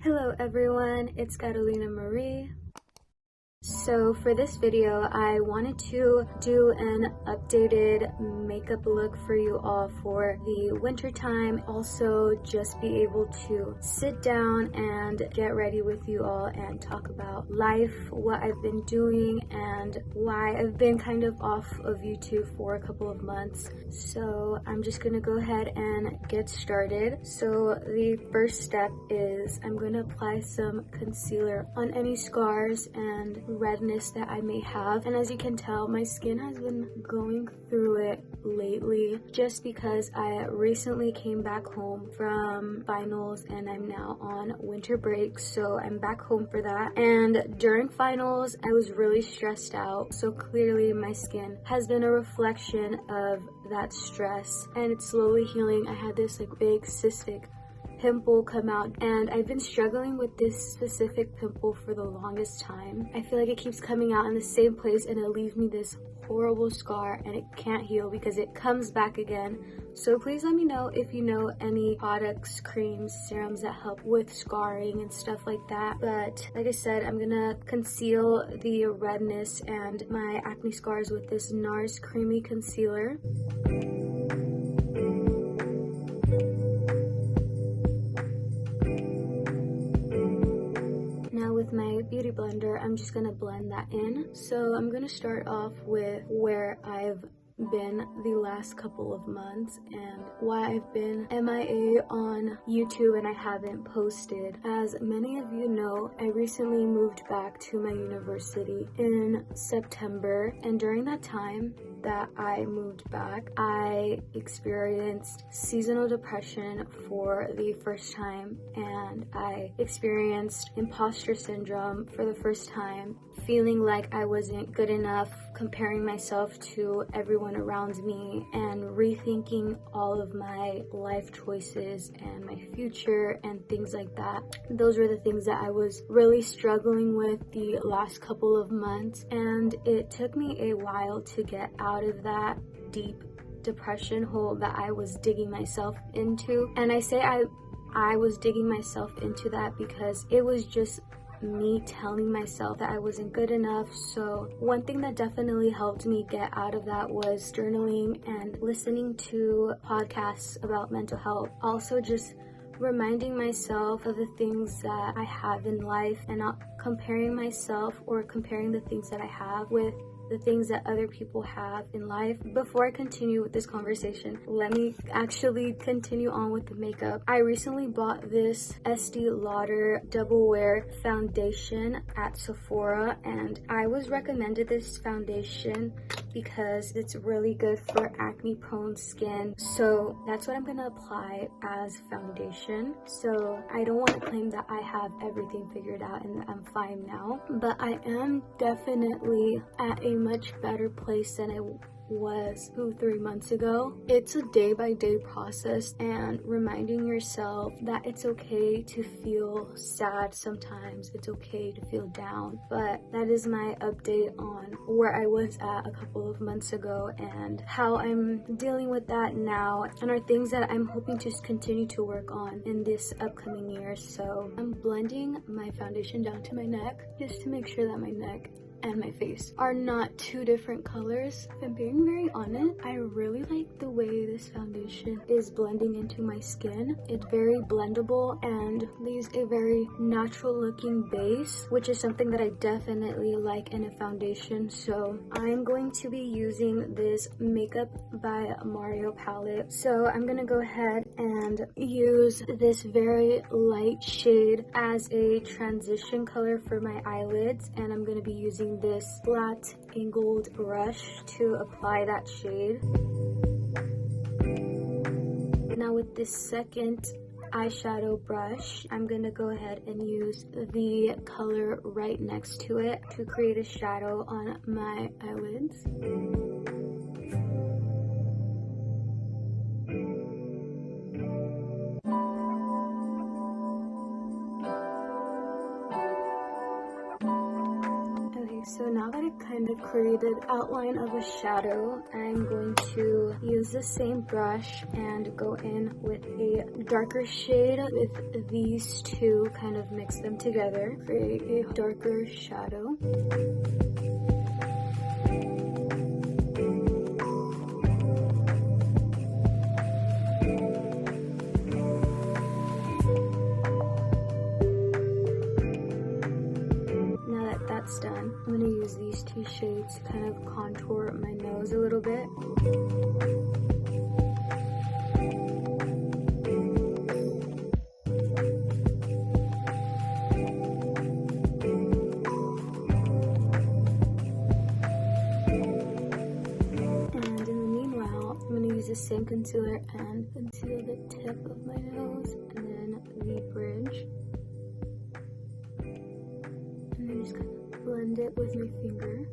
Hello everyone, it's Carrolinamarrie. So for this video, I wanted to do an updated makeup look for you all for the winter time. Also, just be able to sit down and get ready with you all and talk about life, what I've been doing, and why I've been kind of off of YouTube for a couple of months. So I'm just gonna go ahead and get started. So the first step is I'm gonna apply some concealer on any scars and redness that I may have. And as you can tell, my skin has been going through it lately just because I recently came back home from finals and I'm now on winter break, so I'm back home for that. And during finals I was really stressed out, so clearly my skin has been a reflection of that stress and it's slowly healing. I had this like big cystic pimple come out and I've been struggling with this specific pimple for the longest time. I feel like it keeps coming out in the same place and it leaves me this horrible scar and it can't heal because it comes back again. So please let me know if you know any products, creams, serums that help with scarring and stuff like that. But like I said, I'm gonna conceal the redness and my acne scars with this NARS creamy concealer. With my beauty blender, I'm just gonna blend that in. So I'm gonna start off with where I've been the last couple of months and why I've been MIA on YouTube and I haven't posted. As many of you know, I recently moved back to my university in September, and during that time that I moved back, I experienced seasonal depression for the first time and I experienced imposter syndrome for the first time, feeling like I wasn't good enough, comparing myself to everyone around me and rethinking all of my life choices and my future and things like that. Those were the things that I was really struggling with the last couple of months, and it took me a while to get out of that deep depression hole that I was digging myself into. And I say I was digging myself into that because it was just me telling myself that I wasn't good enough. So one thing that definitely helped me get out of that was journaling and listening to podcasts about mental health. Also just reminding myself of the things that I have in life and not comparing myself or comparing the things that I have with the things that other people have in life. Before I continue with this conversation, let me actually continue on with the makeup. I recently bought this Estee Lauder Double Wear foundation at Sephora, and I was recommended this foundation because it's really good for acne prone skin. So that's what I'm gonna apply as foundation. So I don't want to claim that I have everything figured out and that I'm fine now, but I am definitely at a much better place than I was 2-3 months ago. It's a day-by-day process and reminding yourself that it's okay to feel sad sometimes, it's okay to feel down. But that is my update on where I was at a couple of months ago and how I'm dealing with that now, and are things that I'm hoping to continue to work on in this upcoming year. So I'm blending my foundation down to my neck just to make sure that my neck and my face are not two different colors. If I'm being very honest, I really like the way this foundation is blending into my skin. It's very blendable and leaves a very natural looking base, which is something that I definitely like in a foundation. So I'm going to be using this Makeup by Mario palette. So I'm gonna go ahead and use this very light shade as a transition color for my eyelids, and I'm gonna be using this flat angled brush to apply that shade. Now with this second eyeshadow brush, I'm gonna go ahead and use the color right next to it to create a shadow on my eyelids. Okay, so now that I've kind of created outline of a shadow, I'm going to use the same brush and go in with a darker shade with these two, kind of mix them together, create a darker shadow. That's done, I'm going to use these two shades to kind of contour my nose a little bit. And in the meanwhile, I'm going to use the same concealer and conceal the tip of my nose and then the bridge. And then just kind of blend it with my finger.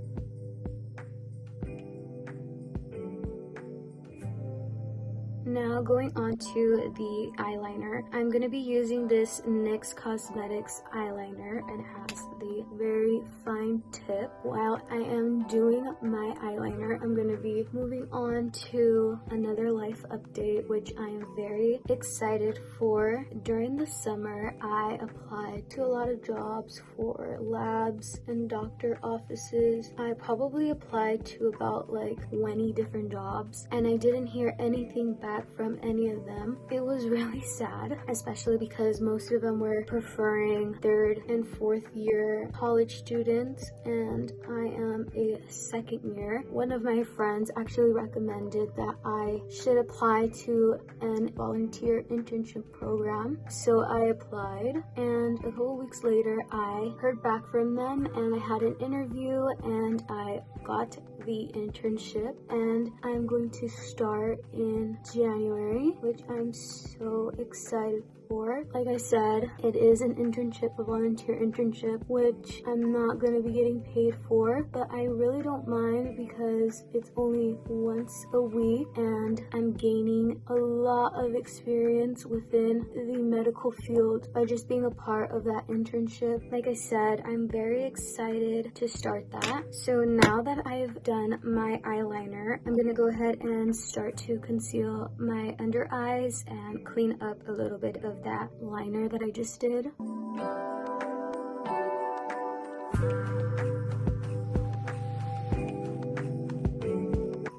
Now going on to the eyeliner, I'm going to be using this NYX Cosmetics eyeliner, and it has the very fine tip. While I am doing my eyeliner, I'm going to be moving on to another life update, which I am very excited for. During the summer, I applied to a lot of jobs for labs and doctor offices. I probably applied to about like 20 different jobs, and I didn't hear anything back from any of them. It was really sad, especially because most of them were preferring third and fourth year college students, and I am a second year. One of my friends actually recommended that I should apply to an volunteer internship program, so I applied, and a couple weeks later I heard back from them and I had an interview and I got the internship, and I'm going to start in January, which I'm so excited for. Like I said, it is an internship, a volunteer internship, which I'm not going to be getting paid for, but I really don't mind because it's only once a week and I'm gaining a lot of experience within the medical field by just being a part of that internship. Like I said, I'm very excited to start that. So now that I've done my eyeliner, I'm going to go ahead and start to conceal my under eyes and clean up a little bit of that liner that I just did.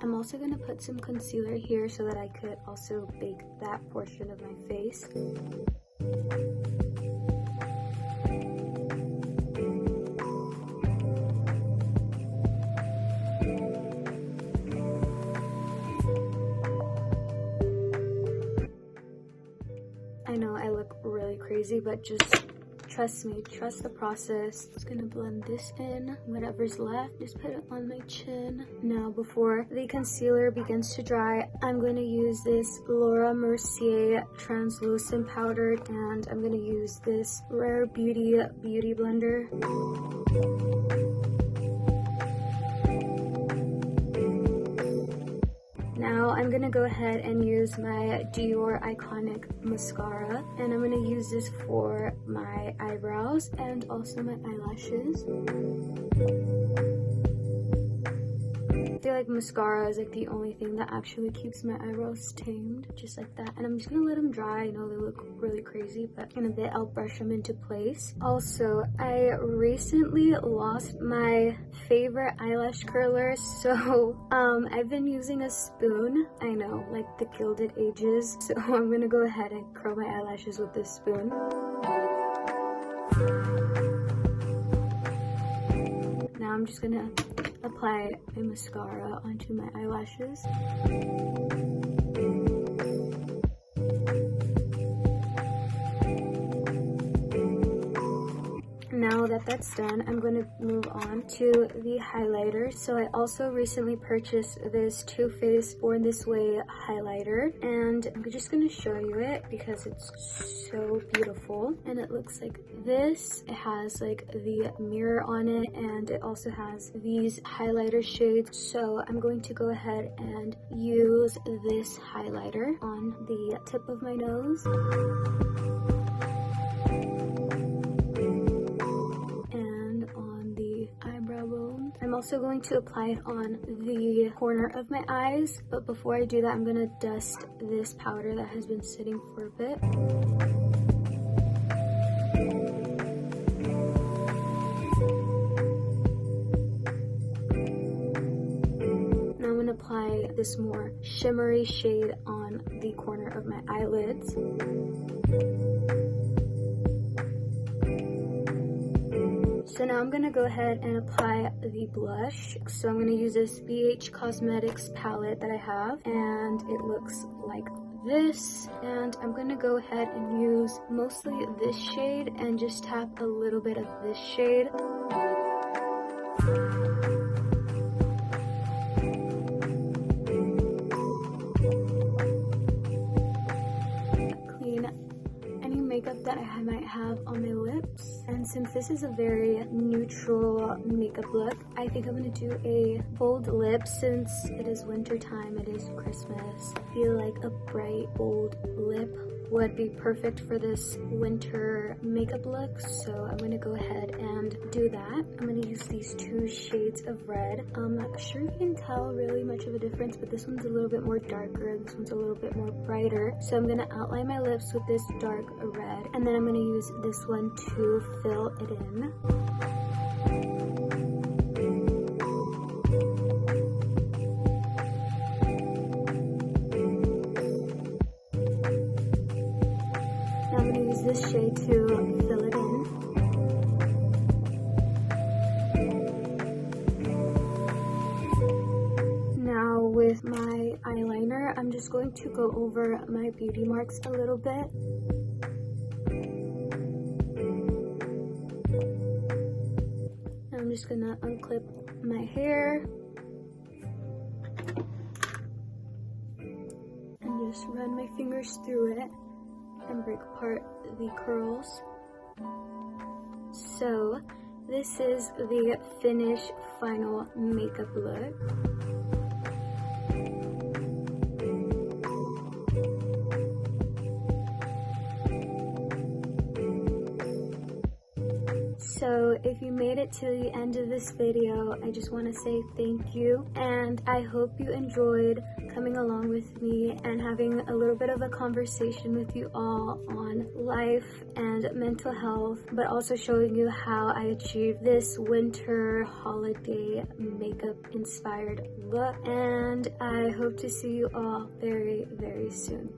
I'm also going to put some concealer here so that I could also bake that portion of my face. I know I look really crazy, but just trust me, trust the process. Just gonna blend this in, whatever's left, just put it on my chin. Now before the concealer begins to dry, I'm going to use this Laura Mercier translucent powder, and I'm going to use this Rare Beauty blender. Now I'm going to go ahead and use my Dior Iconic Mascara, and I'm going to use this for my eyebrows and also my eyelashes. I feel like mascara is like the only thing that actually keeps my eyebrows tamed, just like that. And I'm just gonna let them dry. I know they look really crazy, but in a bit I'll brush them into place. Also, I recently lost my favorite eyelash curler, so I've been using a spoon. I know, like the Gilded Ages. So I'm gonna go ahead and curl my eyelashes with this spoon. Now I'm just gonna apply a mascara onto my eyelashes. Now that that's done, I'm going to move on to the highlighter. So I also recently purchased this Too Faced Born This Way highlighter, and I'm just going to show you it because it's so beautiful. And it looks like this. It has like the mirror on it, and it also has these highlighter shades. So I'm going to go ahead and use this highlighter on the tip of my nose. And on the eyebrow bone. also going to apply it on the corner of my eyes, but before I do that, I'm gonna dust this powder that has been sitting for a bit. Now I'm gonna apply this more shimmery shade on the corner of my eyelids. So now I'm gonna go ahead and apply the blush. So I'm gonna use this BH Cosmetics palette that I have, and it looks like this. And I'm gonna go ahead and use mostly this shade and just tap a little bit of this shade. Makeup that I might have on my lips, and since this is a very neutral makeup look, I think I'm gonna do a bold lip. Since it is winter time, it is Christmas, I feel like a bright bold lip would be perfect for this winter makeup look, so I'm gonna go ahead and do that. I'm gonna use these two shades of red. I'm not sure you can tell really much of a difference, but this one's a little bit more darker, this one's a little bit more brighter. So I'm gonna outline my lips with this dark red, and then I'm gonna use this one to fill it in. This shade to fill it in. Now with my eyeliner, I'm just going to go over my beauty marks a little bit. I'm just gonna unclip my hair and just run my fingers through it and break apart the curls. So this is the finished final makeup look. So if you made it to the end of this video, I just want to say thank you, and I hope you enjoyed coming along with me and having a little bit of a conversation with you all on life and mental health, but also showing you how I achieved this winter holiday makeup inspired look. And I hope to see you all very, very soon.